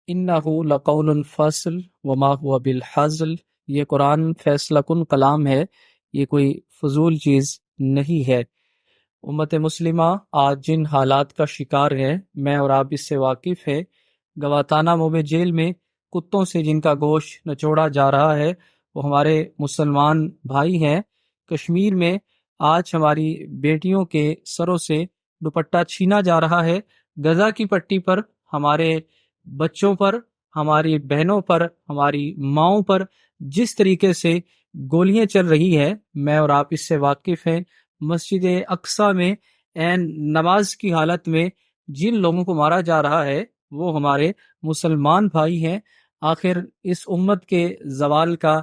انہ لقول الفصل وما هو بالحزل، یہ قرآن فیصلہ کن کلام ہے، یہ کوئی فضول چیز نہیں ہے۔ امت مسلمہ آج جن حالات کا شکار ہے، میں اور آپ اس سے واقف ہے۔ گواتانامو میں جیل میں کتوں سے جن کا گوشت نچوڑا جا رہا ہے وہ ہمارے مسلمان بھائی ہیں۔ کشمیر میں آج ہماری بیٹیوں کے سروں سے دوپٹہ چھینا جا رہا ہے۔ غزہ کی پٹی پر ہمارے بچوں پر، ہماری بہنوں پر، ہماری ماؤں پر جس طریقے سے گولیاں چل رہی ہے، میں اور آپ اس سے واقف ہیں۔ مسجد اقصیٰ میں عین نماز کی حالت میں جن لوگوں کو مارا جا رہا ہے وہ ہمارے مسلمان بھائی ہیں۔ آخر اس امت کے زوال کا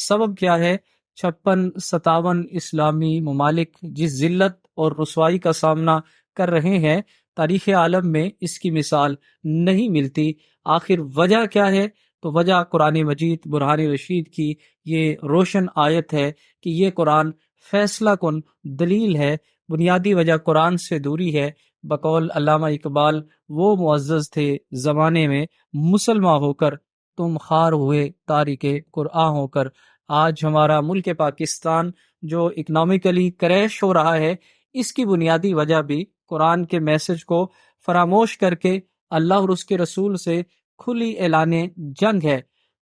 سبب کیا ہے؟ 56-57 اسلامی ممالک جس ذلت اور رسوائی کا سامنا کر رہے ہیں، تاریخ عالم میں اس کی مثال نہیں ملتی۔ آخر وجہ کیا ہے؟ تو وجہ قرآن مجید برہان رشید کی یہ روشن آیت ہے کہ یہ قرآن فیصلہ کن دلیل ہے۔ بنیادی وجہ قرآن سے دوری ہے۔ بقول علامہ اقبال، وہ معزز تھے زمانے میں مسلمان ہو کر، تم خار ہوئے تارک قرآن ہو کر۔ آج ہمارا ملک پاکستان جو اکنامکلی کریش ہو رہا ہے، اس کی بنیادی وجہ بھی قرآن کے میسج کو فراموش کر کے اللہ اور اس کے رسول سے کھلی اعلان جنگ ہے۔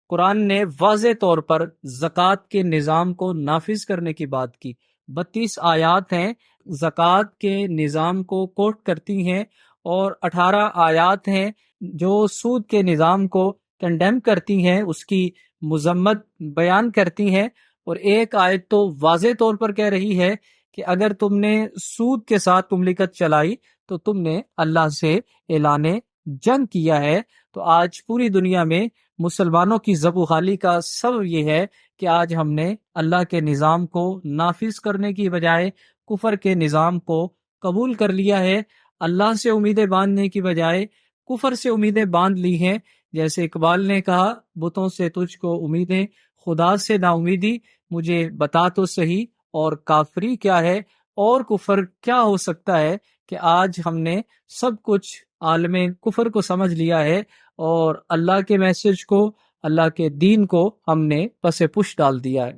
قرآن نے واضح طور پر زکوٰۃ کے نظام کو نافذ کرنے کی بات کی۔ 32 آیات ہیں زکوٰۃ کے نظام کو کوٹ کرتی ہیں، اور 18 آیات ہیں جو سود کے نظام کو کنڈیم کرتی ہیں، اس کی مذمت بیان کرتی ہیں، اور ایک آیت تو واضح طور پر کہہ رہی ہے کہ اگر تم نے سود کے ساتھ مملکت چلائی تو تم نے اللہ سے اعلان جنگ کیا ہے۔ تو آج پوری دنیا میں مسلمانوں کی زب و خالی کا سبب یہ ہے کہ آج ہم نے اللہ کے نظام کو نافذ کرنے کی بجائے کفر کے نظام کو قبول کر لیا ہے۔ اللہ سے امیدیں باندھنے کی بجائے کفر سے امیدیں باندھ لی ہیں۔ جیسے اقبال نے کہا، بتوں سے تجھ کو امیدیں، خدا سے نا امیدی، مجھے بتا تو صحیح اور کافری کیا ہے اور کفر کیا ہو سکتا ہے، کہ آج ہم نے سب کچھ عالم کفر کو سمجھ لیا ہے اور اللہ کے میسج کو، اللہ کے دین کو ہم نے پس پش ڈال دیا ہے۔